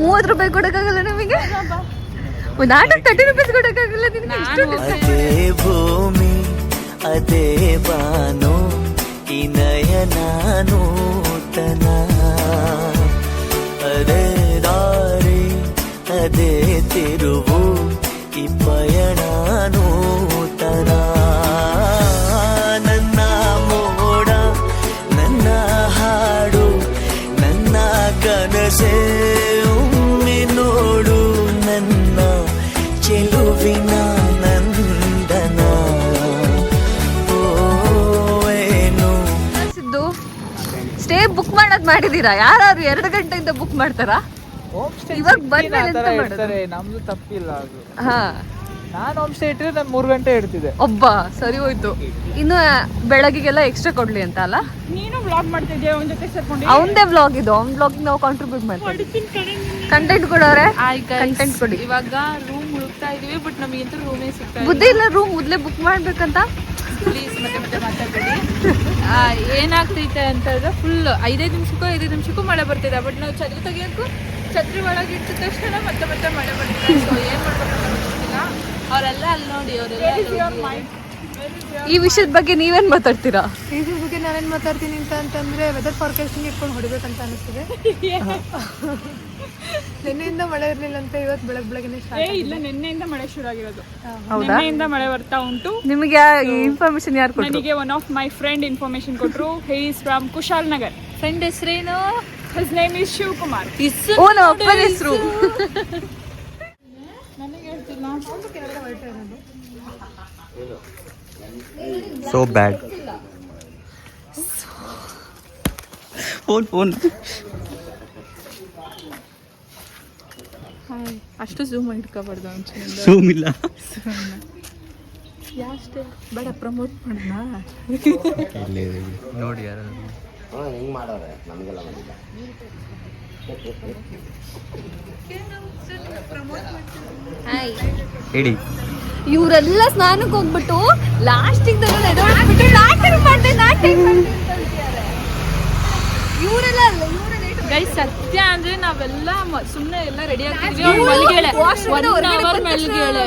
30 ರೂಪಾಯಿ ಕೊಡಕ್ಕಾಗಲ್ಲ ನಮಗೆ. ಒಂದು ಆಟ 30 ರೂಪಾಯಿ ಕೊಡಕ್ಕಾಗಲ್ಲ ಅದೇ ಭೂಮಿ ಅದೇ ಬಾನು ಈ ನಯನ ನೂತನ, ಅದೇ ದಾರಿ ಅದೇ ತಿರುವು ಈ ಪಯಣ ನೂತನ. ನನ್ನ ಮೋಡ ನನ್ನ ಹಾಡು ನನ್ನ ಕನಸೇ ಒಮ್ಮೆ ನೋಡು, ನನ್ನ ಚೆಲುವಿನ ನಂದನ. ಸ್ಟೇ ಬುಕ್ ಮಾಡೋದು ಮಾಡಿದೀರಾ? ಯಾರು 2 ಗಂಟೆಯಿಂದ ಬುಕ್ ಮಾಡ್ತಾರಾ? ಇವಾಗ ಬಂದ್ಮೇಲೆ ನಮ್ದು ತಪ್ಪಿಲ್ಲ ಅದು. ಹಾ, ನಾನು ಹೋಮ್ ಸ್ಟೇ ಇಟ್ಟಿದ್ರೆ ನಾನು 3 ಗಂಟೆ ಇಡ್ತಿದ್ದೆ. ಒಬ್ಬ ಸರಿ ಹೋಯ್ತು. ಇನ್ನು ಬೆಳಗ್ಗೆಗೆಲ್ಲ ಎಕ್ಸ್ಟ್ರಾ ಕೊಡ್ಲಿ ಅಂತ ಅಲ್ಲ? ನೀನು ವ್ಲಾಗ್ ಮಾಡ್ತಿದ್ಯಾ ಅವನ ಜೊತೆ ಸೇರ್ಕೊಂಡು? ಅವಂದೇ ವ್ಲಾಗ್ ಇದು, ಅವ್ನ ವ್ಲಾಗ್ ನಾವು ಕಾಂಟ್ರಿಬ್ಯೂಟ್ ಮಾಡ್ತೀವಿ. ಕಂಟೆಂಟ್ ಕೊಡೋರೆ, ಕಂಟೆಂಟ್ ಕೊಡಿ. ಇವಾಗ ರೂಮ್ ಹುಡುಕ್ತಾ ಇದೀವಿ, ಬಟ್ ನಮಗಂತೂ ರೂಮೇ ಸಿಗ್ತಾ ಬುದ್ಧಿ ಇಲ್ಲ. ರೂಮ್ ಮೊದಲೇ ಬುಕ್ ಮಾಡ್ಬೇಕಂತ. ಪ್ಲೀಸ್ ಮತ್ತೆ ಮಾತಾಡ್ಬೇಡಿ. ಏನಾಗ್ತೈತೆ ಅಂತಂದ್ರೆ ಫುಲ್ 5 ನಿಮಿಷಕ್ಕೂ ಮಳೆ ಬರ್ತಿದೆ. ಬಟ್ ನಾವು ಛತ್ರಿ ತೆಗಿಯೋಕ್ಕೂ ಛತ್ರಿ ಒಳಗೆ ಇಟ್ಟ ತಕ್ಷಣ ಮತ್ತೆ ಮಳೆ ಬರ್ತಿದೆ. ಸೊ ಏನ್ ಮಾಡ್ಬೇಕಂತ ಗೊತ್ತಿಲ್ಲ. ಅವರೆಲ್ಲ ಅಲ್ಲಿ ನೋಡಿ, ಅವರೆಲ್ಲ ಈ ವಿಷಯದ ಬಗ್ಗೆ ನೀವೇನ್ ಮಾತಾಡ್ತೀರಾ? ಈ ಬಗ್ಗೆ ನಾನೇನ್ ಮಾತಾಡ್ತೀನಿ ಅಂತಂದ್ರೆ ವೆದರ್ ಫಾರ್ಕಾಸ್ಟಿಂಗ್ ಇಟ್ಕೊಂಡು ಹೊಡಿಬೇಕಂತ ಅನಿಸ್ತಿದೆ. ನಿನ್ನೆಯಿಂದ ಮಳೆ ಇರ್ಲಿಲ್ಲ ಅಂತ ಇವತ್ತು ಬೆಳಗ್ಗೆನೆ ಸ್ಟಾರ್ಟ್. ಇಲ್ಲ, ನಿನ್ನೆಯಿಂದ ಮಳೆ ಶುರು ಆಗಿರೋದು. ನಿನ್ನೆಯಿಂದ ಮಳೆ ಬರ್ತಾ ಉಂಟು. ನಿಮಗೆ ಇನ್ಫಾರ್ಮೇಶನ್ ಯಾರು ಕೊಟ್ಟರು? ನನಗೆ one of my friend information ಕೊಟ್ಟರು. He is from Kushal Nagar. Friend ಹೆಸರೇನು? His name is Shivakumar. Oh, ನಮ್ಮ ಅಪ್ಪನ ಹೆಸರು. ನನಗೆ ಹೇಳ್ತಿಲ್ಲ. So bad. Phone. ಅಷ್ಟು ಝೂಮ್ ಇಟ್ಕೋಬಾರ್ದು ಅಂಚಿನಿಂದ. Zoom ಇಲ್ಲ. ಯಾಷ್ಟೇ ಬೇಡ, ಪ್ರಮೋಟ್ ಮಾಡೋಣ. ನೋಡಿ ಯಾರು ಹಿಂಗ್ ಮಾಡೋರೆ ನಮಗೆಲ್ಲ ಬಂದಿಲ್ಲ. ಹೇಳಿ. ಇವರೆಲ್ಲ ಸ್ನಾನಕ್ಕೆ ಹೋಗ್ಬಿಟ್ಟು ಲಾಸ್ಟಿಗೆ ಇವರೆಲ್ಲ ಗೈಸ್, ಸತ್ಯ ಅಂದ್ರೆ ನಾವೆಲ್ಲ ಸುಮ್ಮನೆ ಎಲ್ಲ ರೆಡಿ ಆಗಿದ್ವಿ. ಅವ್ನು ಮಲ್ಗೇಳೆ 1 hour ಮಲ್ಗೇಳೆ.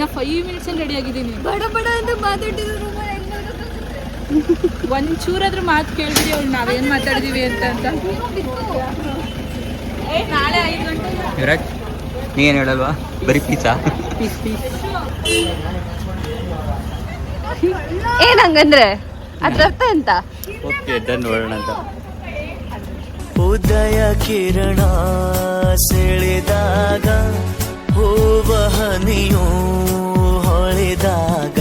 ನಾ 5 minutes ಅಲ್ಲಿ ರೆಡಿ ಆಗಿದ್ದೀನಿ. ಬಡ ಬಡ ಅಂತ ಮಾತಾಡ್ತಿದ್ರು. ಒಂಚೂರಾದ್ರೂ ಮಾತು ಕೇಳಿದ್ರಿ ಅವ್ಳು ನಾವೇನ್ ಮಾತಾಡಿದೀವಿ ಅಂತ. ನಾಳೆ 5 ಗಂಟೆ ವಿರಾಟ್, ನೀವೇನು ಹೇಳಲ್ವಾ? ಬರೀ ಪೀಸಾ? ಏನಂಗಂದ್ರೆ ಅದ್ರ ಅರ್ಥ ಎಂತ? ಓಕೆ, ಡನ್, ನೋಡೋಣ ಅಂತ. ಉದಯ ಕಿರಣ ಸೆಳೆದಾಗ ಹೂವ ಹನಿಯು ಹೊಳೆದಾಗ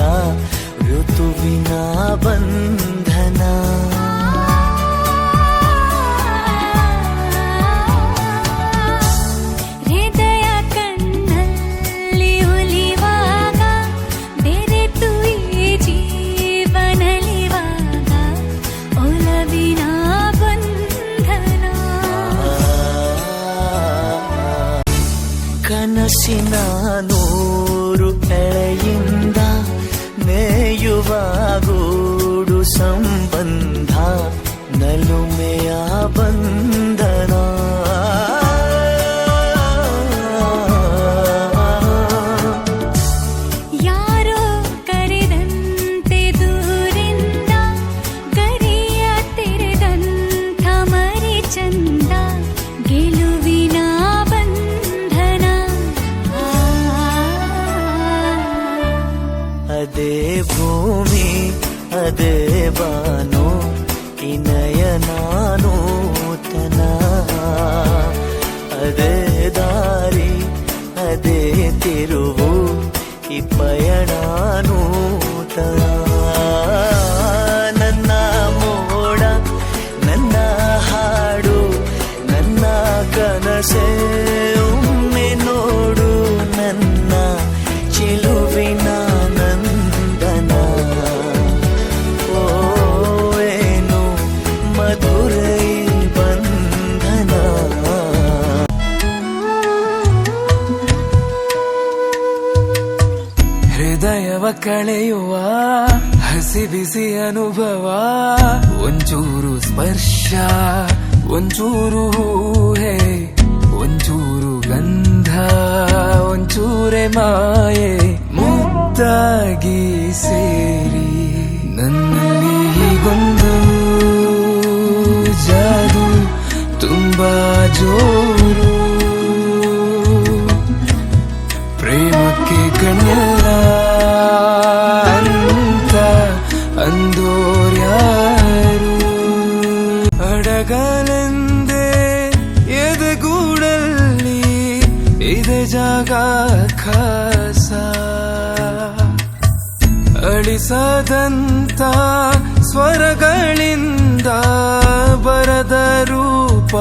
ಋತುವಿನ ಬಂಧನ. ಕನಸಿನ 100 ಎಳೆಯಿಂದ ನೇಯುವ ಗೂಡು ಸಂಬಂಧ ನಲುಮೆಯ ಬಂಧನ. ಯಾರೋ ಕರೆದಂತೆ ದೂರಿಂದ ಗರಿಯ ತೆರೆದಂಥ ಮರಿ ಚಂದ ಗೆಲುವಿನ ಅದೇ ಭೂಮಿ ಅದೇ ಬಾನು ಈ ನಯನ ನೂತನ, ಅದೇ ದಾರಿ ಅದೇ ತಿರುವು ಈ ಪಯಣ ನೂತನ. ನನ್ನ ಮೋಡ ನನ್ನ ಹಾಡು ನನ್ನ ಕನಸೇ ಒಮ್ಮೆ ನೋಡು, ನನ್ನ ಚೆಲುವಿನ ನಂದನ. ಓ ಏನು ಮಧುರೈ ಬಂಧನ. ಹೃದಯವ ಕಳೆಯುವ ಹಸಿ ಬಿಸಿ ಅನುಭವ, ಒಂಚೂರು ಸ್ಪರ್ಶ ಒಂಚೂರು ಊಹೆ ಒಂಚೂರು ನೂರೆ ಮಾಯೆ ಮುದ್ದಾಗಿ ಸೇರಿ ನನ್ನಲ್ಲಿ ಹೀಗೊಂದು ಜಾದು ತುಂಬಾ ಜೋರು ಪ್ರೇಮಕ್ಕೆ ಕಣ್ಣಿಲ್ಲ ಅಂತ ಅಂದೋರ್ಯಾರು ಅಡಗಲೆಂದೇ ಎದೆಗೂಡಲ್ಲಿ ಇದೆ ಜಾಗ ಖಾಸ ಅಳಿಸದಂತ ಸ್ವರಗಳಿಂದ ಬರದ ರೂಪ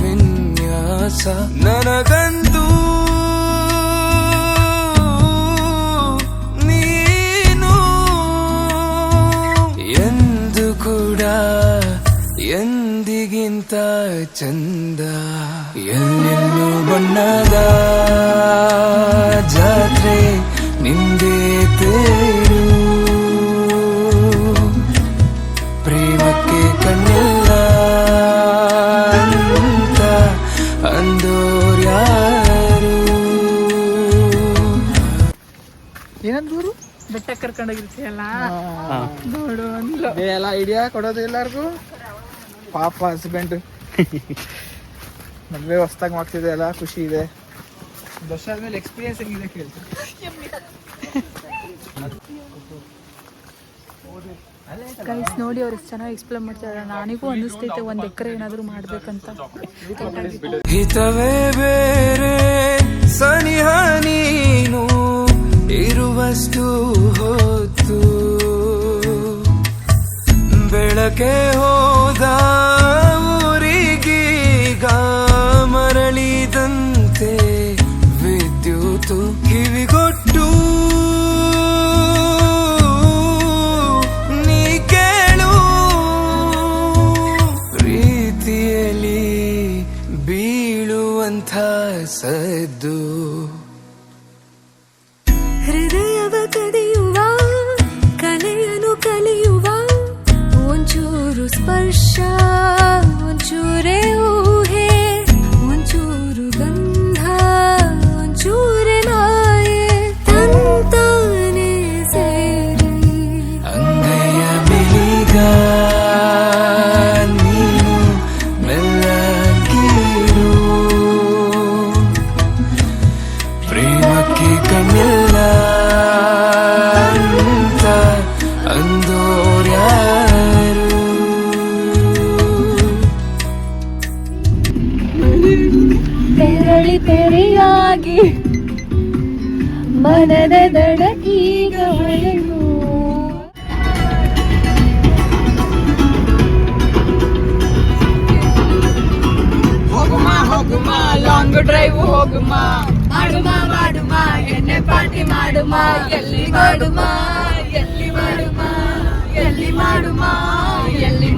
ವಿನ್ಯಾಸ ನನಗಂತೂ ನೀನು ಎಂದು ಕೂಡ ಎಂದಿಗಿಂತ ಚಂದ ಎಲ್ಲೆಲ್ಲೂ ಬಣ್ಣದ ಜಾತ್ರೆ ನಿಂದೇ ತೇರು ಪ್ರೇಮಕ್ಕೆ ಕಣ್ಣಿಲ್ಲ ಅಂತ ಅಂದೋರ್ಯಾರು ಏನಂದ್ರು ಬೆಟ್ಟ ಕರ್ಕೊಂಡೋಗಿರ್ತೀಯಲ್ಲ ನೋಡು ಅಂದ್ಲು. ಎಲ್ಲ ಐಡಿಯಾ ಕೊಡೋದು ಎಲ್ಲಾರ್ಗು. ಪಾಪ ಹಸ್ಬೆಂಡ್ ಮದ್ವೆ ಹೊಸ್ದಾಗಿ ಮಾಡ್ತಿದೆ ಎಲ್ಲ ಖುಷಿ ಇದೆ. ಒಂದು ವರ್ಷ ಆದ್ಮೇಲೆ ಎಕ್ಸ್ಪೀರಿಯನ್ಸ್ ಹೆಂಗಿದೆ ಕೇಳ್ತೀನಿ. ಗೈಸ್ ನೋಡಿ ಅವ್ರು ಎಷ್ಟು ಚೆನ್ನಾಗಿ ಎಕ್ಸ್ಪ್ಲೇನ್ ಮಾಡ್ತಾರೆ. ನನಗೂ ಅನ್ನಿಸ್ತೈತೆ 1 ಎಕರೆ ಏನಾದ್ರು ಮಾಡ್ಬೇಕಂತ. ಹಿತವೇ ಬೇರೆ ಸನಿಹ ನೀನು ಇರುವಷ್ಟು ಹೊತ್ತು ಬೆಳಕೆ ಹೋದ ಊರಿಗೀಗ ಮರಳಿದಂತೆ ವಿದ್ಯುತ್ ಕಿವಿಗೊಟ್ಟು ನೀ ಕೇಳು ಪ್ರೀತಿಯಲ್ಲಿ ಬೀಳುವಂಥ ಸದ್ದು ಹೃದಯವ ಕದಿಯುವ ಕಲೆಯನು ಕಲಿಯುವ ಒಂಚೂರು ಸ್ಪರ್ಶ ಒಂಚೂರೇ ಊಹೆ ಒಂಚೂರು ಗಂಧ ಒಂಚೂರೆ ನಾಯೆ ತಂತಾನೆ ಸೇರಿ ಅಂಗೈಯ ಬಿಳಿಗ ನೀನು ಮೆಲ್ಲಗೀರು ಪ್ರೇಮಕ್ಕೆ ಕಣ್ಣಿಲ್ಲ ಅಂತ ಅಂದೋರ್ಯಾರು ತೆರಳಿ ತೆರೆಯಾಗಿ ಮನದ ದಡ ಈಗ ಹೊಳೆಯು ಹೋಗುಮ ಲಾಂಗ್ ಡ್ರೈವ್ ಹೋಗುಮ ಮಾಡುಮ ಎಣ್ಣೆ ಪಾರ್ಟಿ ಮಾಡುಮ ಎಲ್ಲಿ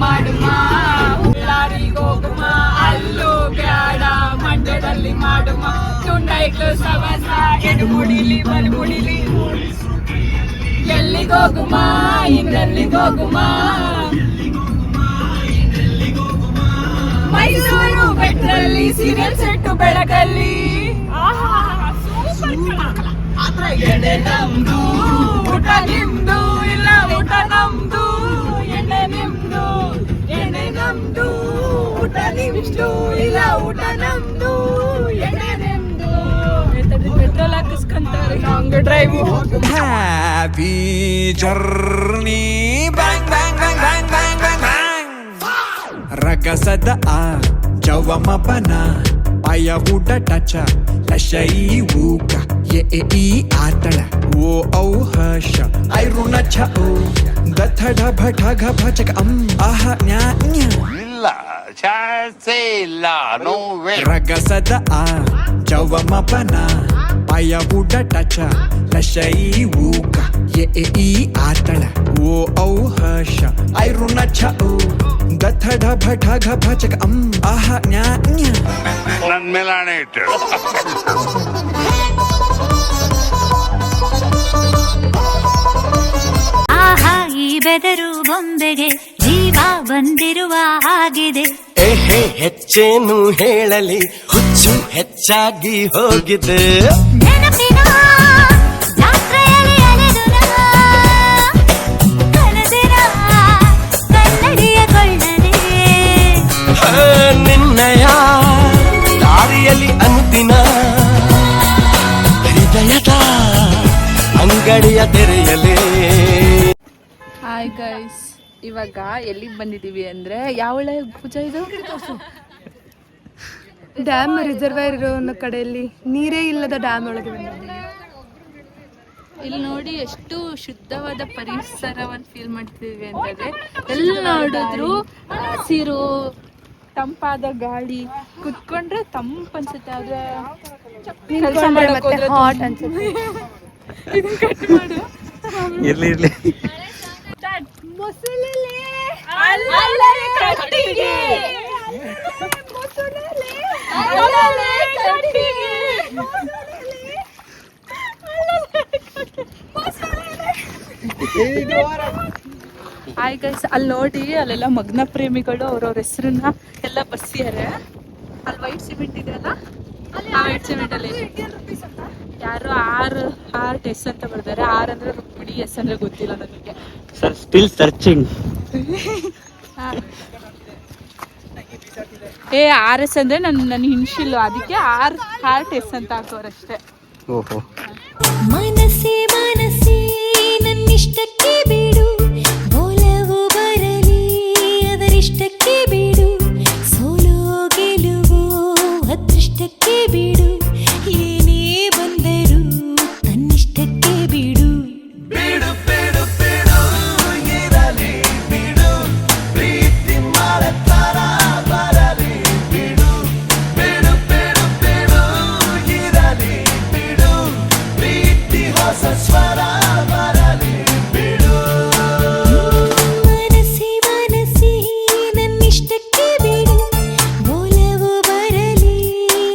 ಮಾಡುಮ ಉಳ್ಳಾರಿಗೆ ಹೋಗುಮ ಅಲ್ಲೂ ಬೇಡ ಮಂಡ್ಯದಲ್ಲಿ ಮಾಡುಮ ತುಂಡೈಕ್ಳು ಸವಸ ಎಡಮುಡಿಲಿ ಬಲಮುಡಿಲಿ ಎಲ್ಲಿಗೋಗುಮ ಇನ್ನೆಲ್ಲಿಗೋಗುಮ ಮೈಸೂರು ಬೆಟ್ಟದಲ್ಲಿ ಸೀರಿಯಲ್ ಸೆಟ್ಟು ಬೆಳಕಲ್ಲಿ ಎಣ್ಣೆ ನಮ್ದು ಊಟ ನಿಮ್ದು ಇಲ್ಲ ಊಟ ನಮ್ದು ಎಣ್ಣೆ ನಿಮ್ದು ಊಟ ನಿಮ್ದು ಇಲ್ಲ ಊಟ ನಮ್ದು ಎಣ್ಣೆ ನಿಮ್ದು ಪೆಟ್ರೋಲ್ ಹಾಕಿಸ್ಕೊಂತಾರೆ long drive happy journey bang bang bang bang bang bang bang ರಗಸದ ಆ ಚವಮಪನ ಪಾಯ ಊಟ ಟಚ ಲಶೈ ಊಕ ಎ ಆತಳ ಓ ಔ ಹಶ ಐರುಣ ಛ ಓ ಗಥ ಢ ಭ ಠ ಘ ಭ ಚಕ ಆಹ ನ್ಯಾ ನ್ಯ ಇಲ್ಲ ಚಾನ್ಸೇ ಇಲ್ಲ ನೋ ವೇ ರಗಸದ ಆ ಚವಮಪನ ಪಾಯ ಊಟ ಟಚ ಲಶೈ ಊಕ ಎ ಆತಳ ಓ ಔ ಹಶ ಐರುಣ ಛ ಓ ಗಥ ಢ ಭ ಠ ಘ ಭ ಚಕ ಆಹ ನ್ಯಾ ನ್ಯ ನನ್ ಮೇಲೆ ಹಣೆ ಇಟ್ಟು ಆಹಾ ಈ ಬೆದರು ಬೊಂಬೆಗೆ ಜೀವ ಬಂದಿರುವ ಹಾಗಿದೆ. ಏಹೇ ಹೆಚ್ಚೇನು ಹೇಳಲಿ ಹುಚ್ಚು ಹೆಚ್ಚಾಗಿ ಹೋಗಿದೆ. ನೆನಪಿನ ಗಡಿಯ ತೆರೆಯಲೇ. ಹಾಯ್ ಗೈಸ್, ಇವಾಗ ಎಲ್ಲಿಗೆ ಬಂದಿದ್ದೀವಿ ಅಂದರೆ ಯಾವ ಪೂಜಾ ಇದು ಡ್ಯಾಮ್ ರಿಸರ್ವೈರ್ ಇರೋ ಒಂದು ಕಡೆಯಲ್ಲಿ ನೀರೇ ಇಲ್ಲದ ಡ್ಯಾಮ್ ಒಳಗೆ ಬಂದಿದ್ದೀವಿ. ಇಲ್ಲಿ ನೋಡಿ ಎಷ್ಟು ಶುದ್ಧವಾದ ಪರಿಸರವನ್ನು ಫೀಲ್ ಮಾಡ್ತಿದ್ವಿ ಅಂತಂದರೆ ಎಲ್ಲ ನೋಡಿದ್ರು ಹಸಿರು ತಂಪಾದ ಗಾಳಿ, ಕುತ್ಕೊಂಡ್ರೆ ತಂಪು ಅನ್ಸುತ್ತೆ. ಆದರೆ ಕೆಲಸ ಮತ್ತೆ ಹಾಟ್ ಅನ್ಸುತ್ತೆ. ಇದನ್ನ ಕಟ್ ಮಾಡು. ಇರ್ಲಿ ಇರ್ಲಿ. ಹಾಯ್ ಗೈಸ್, ಅಲ್ಲಿ ನೋಡಿ ಅಲ್ಲೆಲ್ಲ ಮಗ್ನ ಪ್ರೇಮಿಗಳು ಅವ್ರವ್ರ ಹೆಸರನ್ನ ಎಲ್ಲ ಬರ್ಸಿದ್ದಾರೆ. ಅಲ್ಲಿ ವೈಟ್ ಸಿಮೆಂಟ್ ಇದೆಯಲ್ಲ, ಆ ವೈಟ್ ಸಿಮೆಂಟ್ ಅಲ್ಲಿ ಯಾರು ಆರ್ ಎಸ್ ಅಂತ ಬರ್ತಾರೆ. ಆರ್ ಅಂದ್ರೆ ರುಕ್ಮಿಣಿ, ಎಸ್ ಅಂದ್ರೆ ಗೊತ್ತಿಲ್ಲ ನನಗೆ. Sir still searching. R S ಅಂದ್ರೆ ನನ್ನ ಇನ್ಶಿಲ್ಲು, ಅದಕ್ಕೆ ಆರ್ ಎಸ್ ಅಂತ ಹಾಕೋರಷ್ಟೇ. ಓಹೋ, ಮನಸ್ಸೇ ಮನಸ್ಸೇ ನನ್ನಿಷ್ಟಕ್ಕೆ ಬಿಡು, ಒಲವು ಬರಲಿ ಅದರಿಷ್ಟಕ್ಕೆ ಬಿಡು, ಸೋಲೋ ಗೆಲುವು ಅದೃಷ್ಟಕ್ಕೆ ಬಿಡು, ಏನೇ ಬಂದರೂ ತನ್ನಿಷ್ಟಕ್ಕೆ ಬಿಡು. ಬಿಡು ಬಿಡು ಬಿಡು ಇರಲಿ ಬಿಡು, ಪ್ರೀತಿ ಮಾಡತಾರ ಬರಲಿ ಬಿಡು. ಬಿಡು ಬಿಡು ಬಿಡು ಇರಲಿ ಬಿಡು, ಪ್ರೀತಿ ಹೊಸ ಸ್ವರ ಬರಲಿ ಬಿಡು. ಮನಸ್ಸೇ ಮನಸ್ಸೇ ನನ್ನಿಷ್ಟಕ್ಕೆ ಬಿಡು, ಒಲವು ಬರಲಿ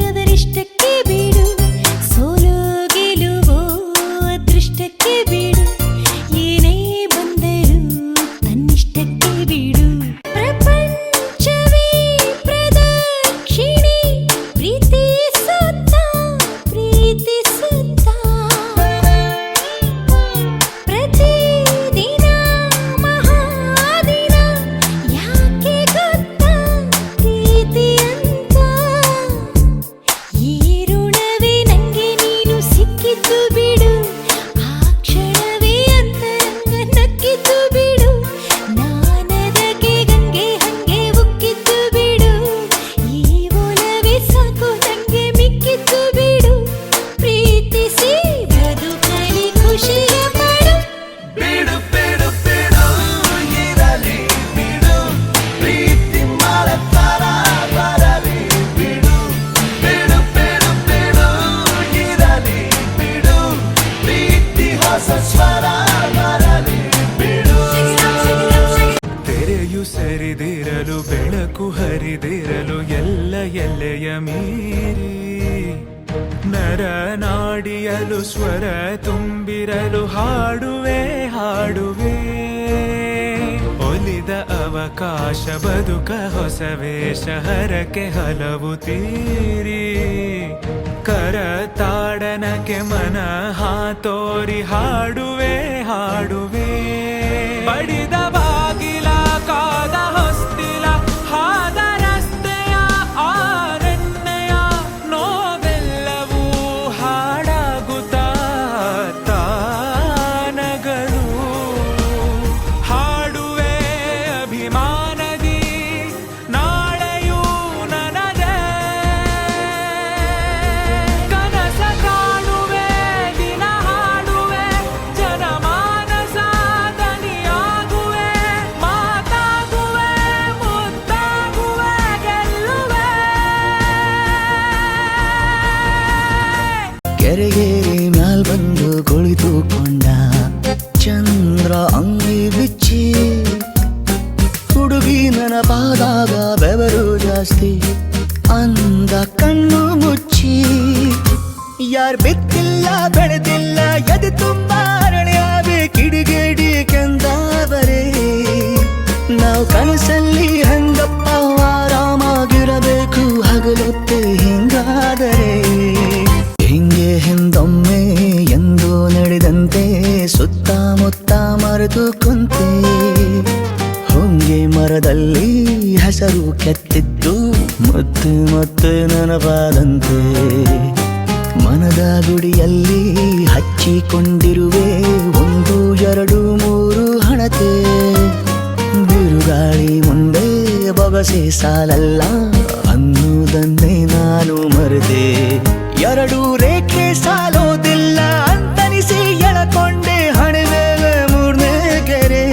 ಅದರಿಷ್ಟಕ್ಕೆ ಬಿಡು, ಸೋಲೋ ಗೆಲುವೋ ಅದೃಷ್ಟಕ್ಕೆ ಬಿಡು, ಏನೇ ಬಂದರೂ ತನ್ನಿಷ್ಟಕ್ಕೆ ಬಿಡು. ಪ್ರಪಂಚವೇ ಪ್ರದಕ್ಷಿಣೆ ಪ್ರೀತಿಸುತ್ತಾ ಪ್ರೀತಿಸುತ್ತಾ, ಪ್ರತಿದಿನ ಮಹಾದಿನ ಯಾಕೆ ಗೊತ್ತಾ ಪ್ರೀತಿ ಅಂತ. ಈ ಋಣವೇ ನಂಗೆ ನೀನು ಸಿಕ್ಕಿದ್ದು ಬಿಡು, ಆ ಕ್ಷಣವೇ ಅಂತರಂಗ ನಕ್ಕಿದ್ದು ಬಿಡು, ನಾನದಕ್ಕೆ ಗಂಗೆ ಹಂಗೆ ಉಕ್ಕಿದ್ದು ಬಿಡು, ಈ ಒಲವೇ ಸಾಕು ನಂಗೆ ಮಿಕ್ಕಿದ್ದು ಬಿಡು, ಪ್ರೀತಿಸಿ ಬದುಕಲಿ ಖುಷಿಯ ಪಡು. ಬಿಡು ಬಿಡು ಬಿಡು ಇರಲಿ ಬಿಡು, ಪ್ರೀತಿ ಮಾಡತಾರ ಬರಲಿ ಬಿಡು. ಬಿಡು ಬಿಡು ಬಿಡು ಇರಲಿ ಬಿಡು, ಪ್ರೀತಿ ಹೊಸ ಸ್ವರ ಬರಲಿ ಬಿಡು. ತೆರೆಯು ಸರಿದಿರಲು ಬೆಳಕು ಹರಿದಿರಲು ಎಲ್ಲ ಎಲ್ಲೆಯ ಮೀರಿ, ನರನಾಡಿಯಲು ಸ್ವರ ತುಂಬಿರಲು ಹಾಡುವೆ ಹಾಡುವೆ. ಒಲಿದ ಅವಕಾಶ ಬದುಕ ಹೊಸ ವೇಷ ಹರಕೆ ಹಲವು ತೀರಿ, ಕರತಾಡನಕ್ಕೆ ಮನ ಹಾತೋರಿ ಹಾಡುವೆ ಹಾಡುವೆ. ಬಡಿದ ಬಾಗಿಲ ಕಾದ ಹೊಸ್ತಿಲ ಹಾದ ರಸ್ತೆಯ ಆರಣ್ಯ ನೋವೆಲ್ಲವೂ ಹಾಡಾಗುತ್ತಾ ತಾನಗಳು, ಹಾಡುವೆ ಅಭಿಮಾನದಿ ನಾಳೆಯೂ ನನದೇ, ಕನಸ ಕಾಣುವೆ ದಿನ ಹಾಡುವೆ, ಜನಮಾನಸ ದನಿಯಾಗುವೆ, ಮಾತಾಗುವೆ ಮುದ್ದಾಗುವೆ ಗೆಲ್ಲುವೆ. ಕೆರೆಗೇರಿ ಮ್ಯಾಲ್ ಬಂದು ಕುಳಿತುಕೊಂಡ ಚಂದ್ರ ಅಂಗಿ ಬಿಚ್ಚಿ, ಹುಡುಗಿ ನೆನಪಾದಾಗ ಬೆವರು ಜಾಸ್ತಿ ಅಂದ ಕಣ್ಣು ಮುಚ್ಚಿ. ಯಾರ್ ಬಿತ್ತಿಲ್ಲ ಬೆಳೆದಿಲ್ಲ ಎದೆ ತುಂಬ ಅರಳ್ಯಾವೆ ಕಿಡಿಗೇಡಿ ಕೆಂದಾವರೆ, ನಾವು ಕನಸಲ್ಲಿ ಹಂಗಪ್ಪ ಆರಾಮಾಗಿರಬೇಕು ಹಗಲೊತ್ತೆ ಹಿಂಗಾದರೆ. ಹಿಂಗೆ ಹಿಂದೊಮ್ಮೆ ಎಂದು ನಡೆದಂತೆ ಸುತ್ತಮುತ್ತ ಮರೆತು ಕುಂತೆ, ಹೊಂಗೆ ಮರದಲ್ಲಿ ಹೆಸರು ಕೆತ್ತಿದ್ದು ಮತ್ತೆ ಮತ್ತೆ ನೆನಪಾದಂತೆ. ಮನದ ಗುಡಿಯಲ್ಲಿ ಹಚ್ಚಿಕೊಂಡಿರುವೆ 1 2 3 ಹಣತೆ. ಬಿರುಗಾಳಿ ಮುಂದೆ ಬೊಗಸೆ ಸಾಲಲ್ಲ ಅನ್ನುವುದನ್ನೇ ನಾನು ಮರೆತೆ. 2 ರೇಖೆ ಸಾಲೋದಿಲ್ಲ ಅಂತನಿಸಿ ಎಳಕೊಂಡೆ ಹಣೆ ಮೇಲೆ 3ನೇ ಕೆರೆ.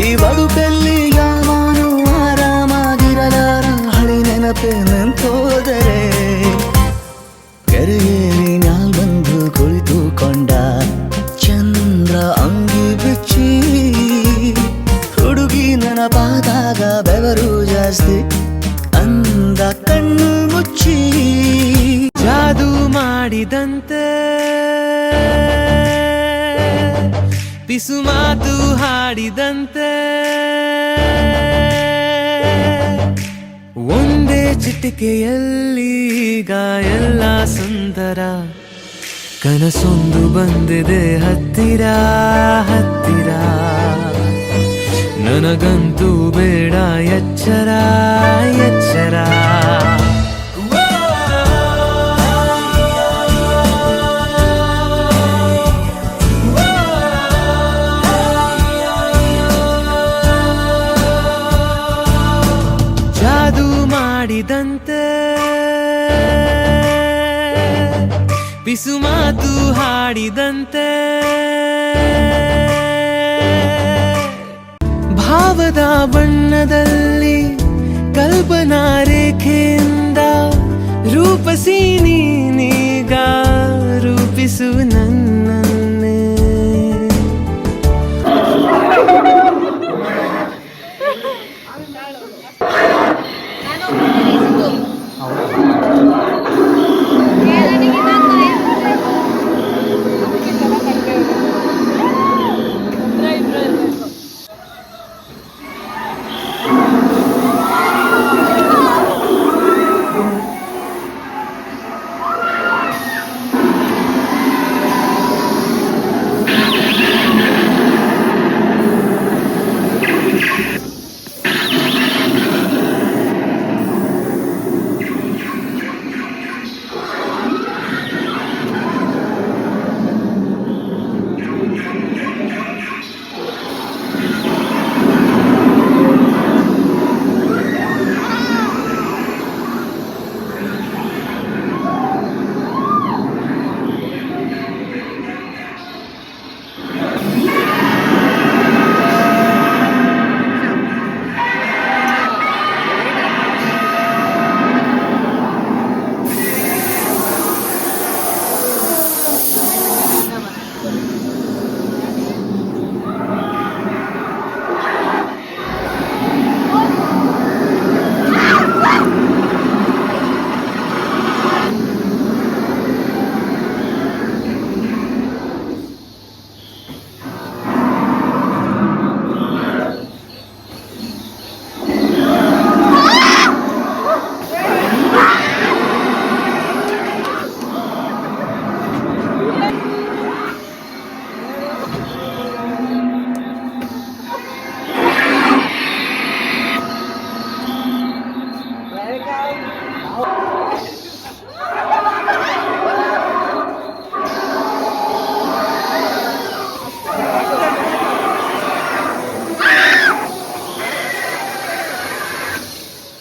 ಈ ಬದುಕಲ್ಲಿ ಯಾವನು ಆರಾಮಾಗಿರಲಾರ ಹಳಿ ನೆನಪೆ ನಿಂತೋದರೆ. ಕೆರೆಯೇರಿ ಮ್ಯಾಲ್ ಬಂದು ಕುಳಿತುಕೊಂಡ ಚಂದ್ರ ಅಂಗಿ ಬಿಚ್ಚಿ. ಹುಡುಗಿ ನೆನಪಾದಾಗ ಬೆವರು ಜಾಸ್ತಿ ಅಂದ ಕಣ್ಣು ಮುಚ್ಚಿ. ಜಾದು ಮಾಡಿದಂತೆ ಪಿಸು ಮಾತು ಹಾಡಿದಂತೆ ಒಂದೇ ಚಿಟಿಕೆಯಲ್ಲಿ ಈಗ ಎಲ್ಲ ಸುಂದರ. ಕನಸೊಂದು ಬಂದಿದೆ ಹತ್ತಿರ ಹತ್ತಿರ. ನನಗಂತೂ ಬೇಡ ಎಚ್ಚರ ಎಚ್ಚರ. ಜಾದು ಮಾಡಿದಂತೆ ಪಿಸು ಮಾತು ಹಾಡಿದಂತೆ. ಭಾವದ ಬಣ್ಣದಲ್ಲಿ ಕಲ್ಪನಾ ರೇಖೆಯಿಂದ ರೂಪಸಿ ನೀನೀಗ ರೂಪಿಸು ನನ್ನನ್ನೇ.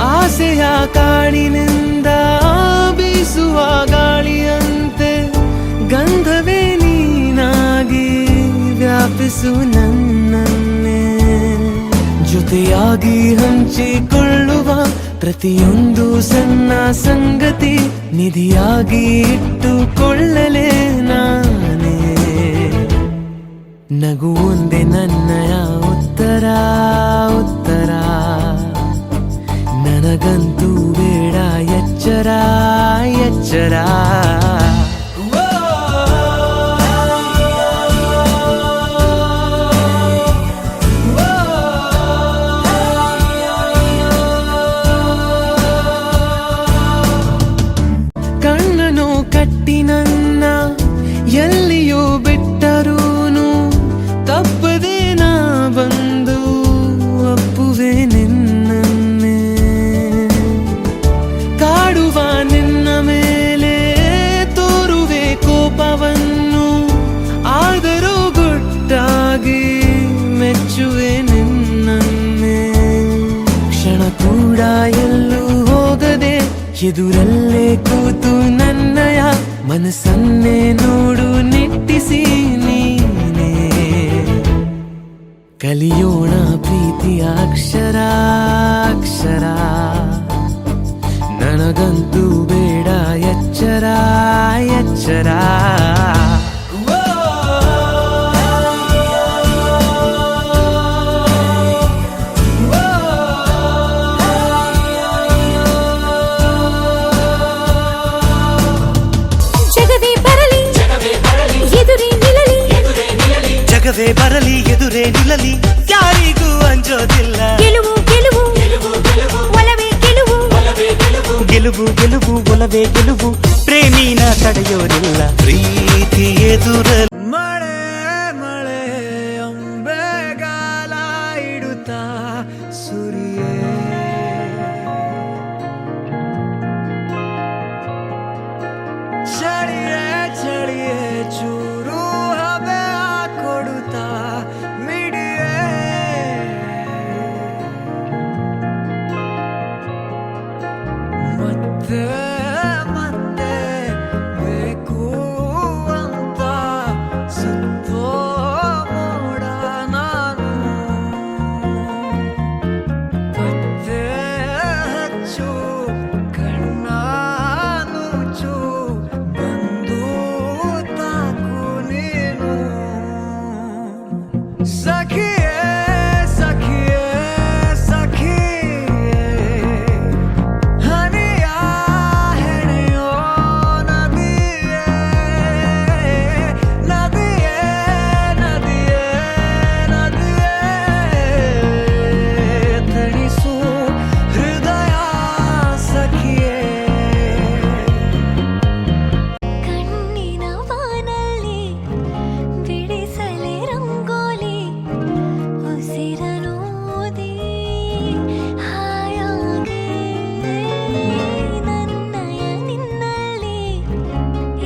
ಆಸೆಯ ಕಾಡಿನಿಂದ ಬೀಸುವ ಗಾಳಿಯಂತೆ ಗಂಧವೇ ನೀನಾಗಿ ವ್ಯಾಪಿಸು ನನ್ನನ್ನೇ. ಜೊತೆಯಾಗಿ ಹಂಚಿಕೊಳ್ಳುವ ಪ್ರತಿಯೊಂದು ಸಣ್ಣ ಸಂಗತಿ ನಿಧಿಯಾಗಿ ಇಟ್ಟುಕೊಳ್ಳಲೇ ನಾನೇ. ನಗು ಒಂದೇ ನನ್ನಯ ಉತ್ತರ ಉತ್ತರ. ನನಗಂತೂ ಬೇಡ ಎಚ್ಚರ ಎಚ್ಚರ. ಕಣ್ಣನು ಕಟ್ಟಿ ನನ್ನ ಎಲ್ಲಿಯೋ ಬಿಟ್ಟರೂನು ತಪ್ಪದೆ ನಾ ಬಂದು ಅಪ್ಪುವೆ ನಿನ್ನನ್ನೇ. ನೋಡುವ ನಿನ್ನ ಮೇಲೆ ತೋರುವೆ ಕೋಪವನ್ನು, ಆದರೂ ಗುಟ್ಟಾಗಿ ಮೆಚ್ಚುವೆ ನಿನ್ನನ್ನೇ. ಕ್ಷಣ ಕೂಡ ಎಲ್ಲೂ ಹೋಗದೆ ಎದುರಲ್ಲೇ ಕೂತು ನನ್ನಯ ಮನಸ್ಸನ್ನೇ ನೋಡು ನಿಟ್ಟಿಸಿ ನೀನೇ. ಕಲಿಯೋಣ ಪ್ರೀತಿಯ ಅಕ್ಷರ ಅಕ್ಷರ, ನನಗಂತೂ ಬೇಡ ಎಚ್ಚರ ಎಚ್ಚರ. ಜಗವೇ ಬರಲಿ ಎದುರೇ ನಿಲ್ಲಲಿ ಯಾರಿಗೂ ಅಂಜೋದಿಲ್ಲ. ಗೆಲುವು ಗೆಲುವು ಒಲವೇ ಗೆಲುವು, ಗೆಲುವು ಗೆಲುವು ಒಲವೇ ಗೆಲುವು, ಪ್ರೇಮಿನ ತಡೆಯೋದಿಲ್ಲ. ಪ್ರೀತಿ ಎದುರಲಿ ಮಳೆ ಮಳೆ ಅಂಬೆಗಾಲ ಇಡುತ್ತಾ ಸುರಿಯೇ, ಚಳಿಯೇ ಚಳಿಯೇ ಚೂರು ಹಬೆ ಕೊಡುತ್ತಾ ಮಿಡಿಯೇ. ಮತ್ತೆ ಮತ್ತೆ ಬೇಕು ಅಂತ ಸುತ್ತೋ ಮೋಡ ನಾನು, ಮತ್ತೆ ಹಚ್ಚು ಕಣ್ಣ ನುಚ್ಚು ಬಂದು ತಾಕು ನೀನು. ಸಖಿಯೇ ಸಖಿಯೇ ಸಖಿಯೇ, ಹನಿಯ ಹೆಣೆಯೋ ನದಿಯೇ ನದಿಯೇ ನದಿಯೇ ನದಿಯೇ, ತಣಿಸು ಹೃದಯ ಸಖಿಯೇ. ಕಣ್ಣಿನ ಬಾನಲ್ಲಿ ಬಿಡಿಸಲೆ ರಂಗೋಲಿ, ಉಸಿರನೋದಿ ಹಾಯಾಗಿ ನನ್ನಯ ನಿನ್ನಲ್ಲಿ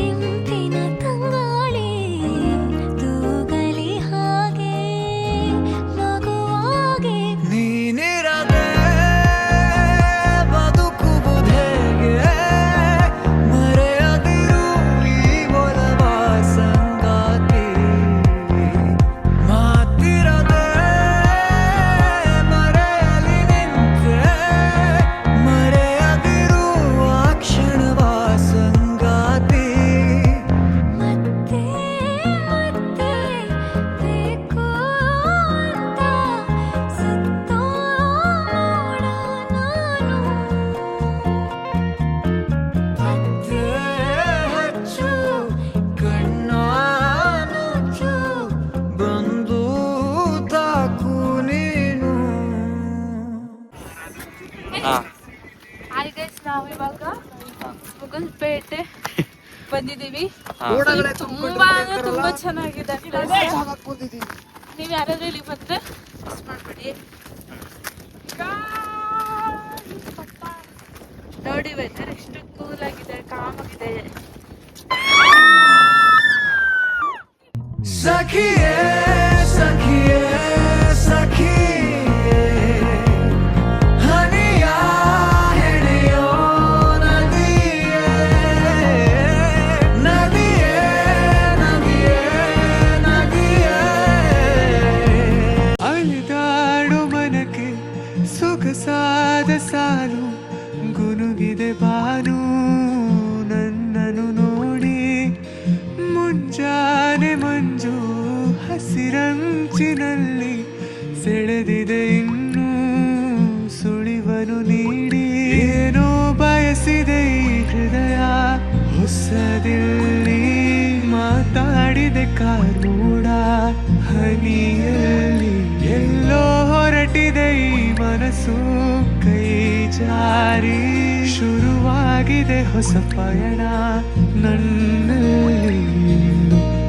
ಇಂಪಿನ ತಂಗಾಳಿ, ತೂಗಲಿ ಹಾಗೆ ಮಗುವಾಗಿ. ನೀನಿರದೆ ಬದುಕುವುದೇಗೆ, ಮರೆಯದಿರು ಈ ಒಲವ ಸಂಗಾತಿ. ಮಾತಿರದೆ ಮರೆಯಲಿ ನಿಂತೆ, ಮರೆಯದಿರು ಆ ಕ್ಷಣವ ಸಂಗಾತಿ. ಮತ್ತೆ ಮತ್ತೆ ಬೇಕು ಅಂತ ಸುತ್ತೋ ಮೋಡ ನಾನು, ಮತ್ತೆ ಹಚ್ಚು ಕಣ್ಣ ನುಚ್ಚು ಬಂದು ತಾಕು ನೀನು. ಹಾಯ್ ಗೈಸ್, ನಾವಿವಾಗ ಮುಗಲ್ಪೇಟೆ ಬಂದಿದ್ದೀವಿ. ತುಂಬಾ ಅಂದ್ರೆ ತುಂಬಾ ಚೆನ್ನಾಗಿದೆ place. ನೀವು ಯಾರಾದ್ರೂ ಇಲ್ಲಿ ಬಂದ್ರೆ ಮಿಸ್ ಮಾಡ್ಬೇಡಿ. ನೋಡಿ ವೆದರ್ ಎಷ್ಟು ಕೂಲ್ ಆಗಿದೆ, ಕಾಮ್ ಆಗಿದೆ. ಸಖಿಯೇ ಸಖಿಯೇ ಸಖಿಯೇ, ಹನಿಯ ಹೆಣೆಯೋ ನದಿಯೇ ನದಿಯೇ ನದಿಯೇ ನದಿಯೇ. ಅಲಿದಾಡು ಮನಕ್ಕೆ ಸೊಗಸಾದ ಸಾಲು, ಗುನುಗಿದೆ ಬಾನು ನನ್ನನು ನೋಡಿ. ಮುಂಜಾನೆ ಮಂಜು ಹಸಿರಂಚಿನಲ್ಲಿ ಸೆಳೆದಿದೆ ಇನ್ನೂ ಸುಳಿವನು ನೀಡಿ. ಏನೋ ಬಯಸಿದೆ ಈ ಹೃದಯ ಹೊಸದಿಲ್ಲಿ, ಮಾತಾಡಿದೆ ಕಾರೂಡ ಹನಿಯಲ್ಲಿ. ಎಲ್ಲೋ ಹೊರಟಿದೆ ಈ ಮನಸ್ಸು ಕೈ ಜಾರಿ, ಶುರುವಾಗಿದೆ ಹೊಸ ಪಯಣ ನನ್ನಲ್ಲಿ.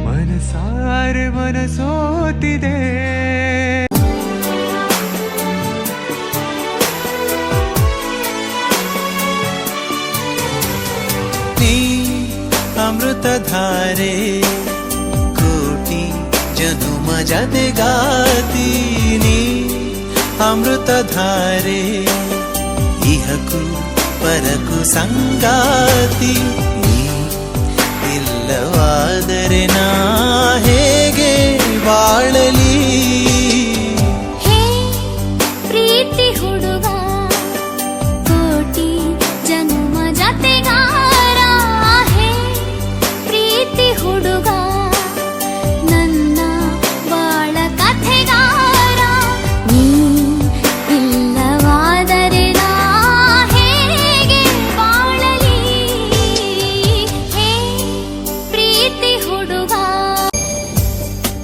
ಮನಸಾರೆ ಮನಸೋತಿದೆ. ನೀ ಅಮೃತಧಾರೆ ಕೋಟಿ ಜನುಮ ಜತೆಗಾತೀನಿ ಅಮೃತಧಾರೆ ಇಹಕು ಪರಕು ಸಂಗಾತಿ ನೀ ಇಲ್ಲವಾದರೆ ನಾ ಹೇಗೆ ಬಾಳಲಿ ಹೇ ಪ್ರೀತಿ ಹುಡುಗ ಕೋಟಿ ಜನ್ಮ ಜತೆಗಾರ ಹೇ ಪ್ರೀತಿ ಹುಡುಗ ನನ್ನ ಬಾಳ ಕಥೆಗಾರ ನೀ ಇಲ್ಲವಾದರೆ ನಾ ಹೇಗೆ ಬಾಳಲಿ ಹೇ ಪ್ರೀತಿ ಹುಡುಗ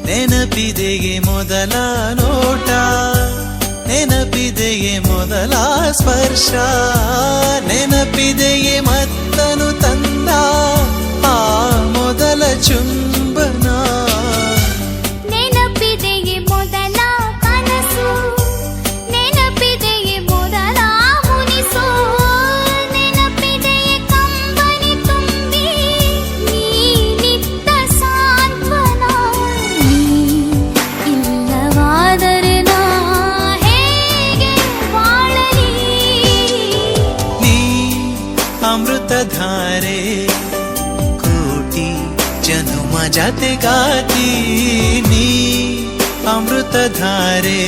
ನೆನಪಿದೆಯೇ ಮೊದಲ ನೋಟ ನೆನಪಿದೆಯೇ ಮೊದಲ ಸ್ಪರ್ಶ ನೆನಪಿದೆಯೇ ಮತ್ತನು ತಂದ ಆ ಮೊದಲ ಚುಂಬನ ನೆನಪಿದೆಯೇ ಮೊದಲ ಕನಸು ನೆನಪಿದೆಯೇ ಮೊದಲ ಮುನಿಸು ನೆನಪಿದೆಯೇ ಕಂಬನಿ ತುಂಬಿ ನೀನಿದ್ದ ಸಾಂತ್ವನ ನೀ ಇಲ್ಲವಾದರೆ ನಾ ಹೇಗೆ ಬಾಳಲಿ ನೀ ಅಮೃತಧಾರೆ ಕೋಟಿ ಜನುಮ ಜತೆಗಾತೀನಿ ಅಮೃತಧಾರೆ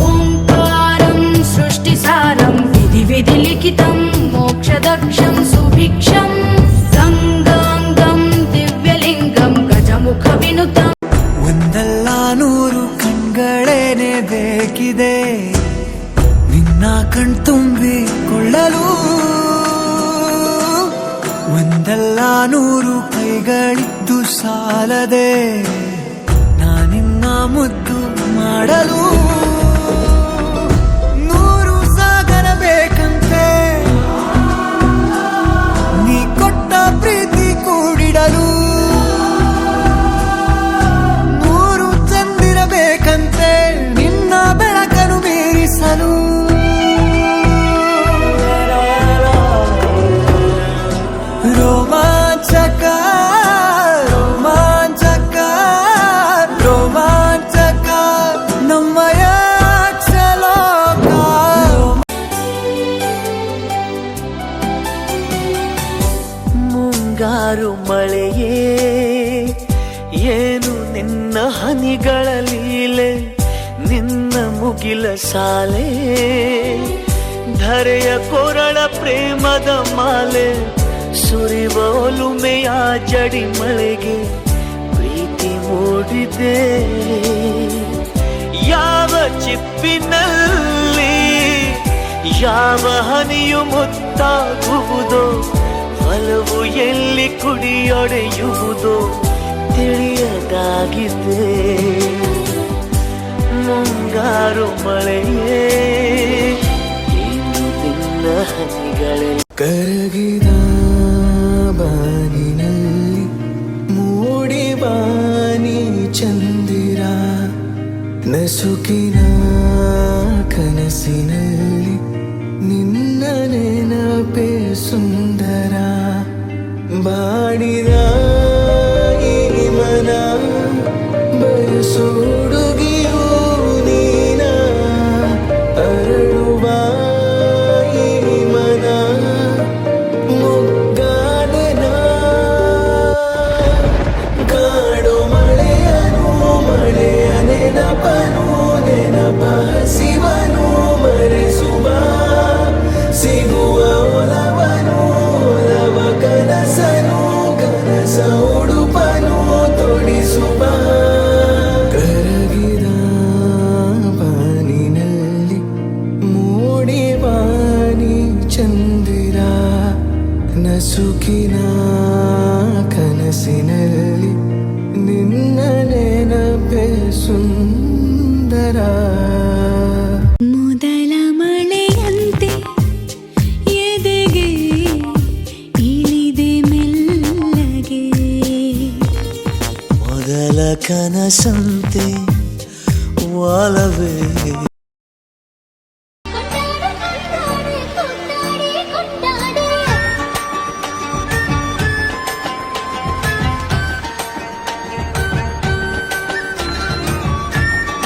ఓంకారం సృష్టిసారం విధి విధి లిఖితం మోక్షదక్షం సుభిక్షం గంగాంగం దివ్యలింగం గజముఖ వినుతం ಒಂದಲ್ಲ ನೂರು ಕಣ್ಗಳೇನೆ ಬೇಕಿದೆ ನಿನ್ನ ಕಣ್ತುಂಬಿಕೊಳ್ಳಲು ಒಂದಲ್ಲ ನೂರು ಕೈಗಳಿದ್ದು ಸಾಲದೆ ನಾನಿನ್ನ ಮುದ್ದು ಮಾಡಲು ನೂರು ಸಾಗರ ಬೇಕಂತೆ ನೀ ಕೊಟ್ಟ ಪ್ರೀತಿ ಕೂಡಿಡಲು ನೂರು ಚಂದಿರಬೇಕಂತೆ ನಿನ್ನ ಬೆಳಕನ್ನು ಮೀರಿಸಲು ರೋಮಾಂಚಕ ರೋಮಾಂಚಕ ರೋಮಾಂಚಕ ನಮ್ಮಯ ಕ್ಷಲೋಕ ಮುಂಗಾರು ಮಳೆಯೇ ಏನು ನಿನ್ನ ಹನಿಗಳ ಲೀಲೆ ನಿನ್ನ ಮುಗಿಲ ಸಾಲೆ ಧರೆಯ ಕೊರಳ ಪ್ರೇಮದ ಮಾಲೆ ಸುರಿವ ಒಲುಮೆಯ ಜಡಿ ಮಳೆಗೆ ಪ್ರೀತಿ ಮೂಡಿದೆ ಯಾವ ಚಿಪ್ಪಿನಲ್ಲಿ ಯಾವ ಹನಿಯು ಮುತ್ತಾಗುವುದೋ ಒಲವು ಎಲ್ಲಿ ಕುಡಿಯೊಡೆಯುವುದೋ ತಿಳಿಯದಾಗಿದೆ ಮುಂಗಾರು ಮಳೆಯೇ ಏನು ನಿನ್ನ ಹನಿಗಳೇ ಕರಗಿದ ಬಾನಿನಲ್ಲಿ ಮೂಡಿ ಬಾನಿ ಚಂದಿರ ನಸುಕಿನ ಕನಸಿನಲ್ಲಿ ನಿನ್ನ ನೆನಪೇ ಸುಂದರ ಬಾಡಿದ ಈ ಮನ ಬಯಸುಡುಗಿಯೂ ನೀನ ಅರಳುವ ಈ ಮನ ಮುಗ್ಗಾದನ ಕಾಡು ಮಳೆಯನು ಮಳೆಯ ನೆನಪನು ನೆನಪ ಹಸಿವನು ಮರೆಸುವ ಸಿಗುವ ಒಲವನು ಒಲವ ಕನಸನು ಕನಸ ಉಡುಪನು ತೊಡಿಸುವ ಕರಗಿದ ಬಾನಿನಲ್ಲಿ ಮೂಡಿ ಬಾನಿ ಚಂದಿರ ನಸುಕಿನ ಕನಸಿನಲ್ಲಿ ನಿನ್ನ ನೆನಪೆ ಸುಂದರ ಮೊದಲ ಮಳೆಯಂತೆ ಎದೆಗೆ ಕನಸಂತೆ ವಾಲವೇ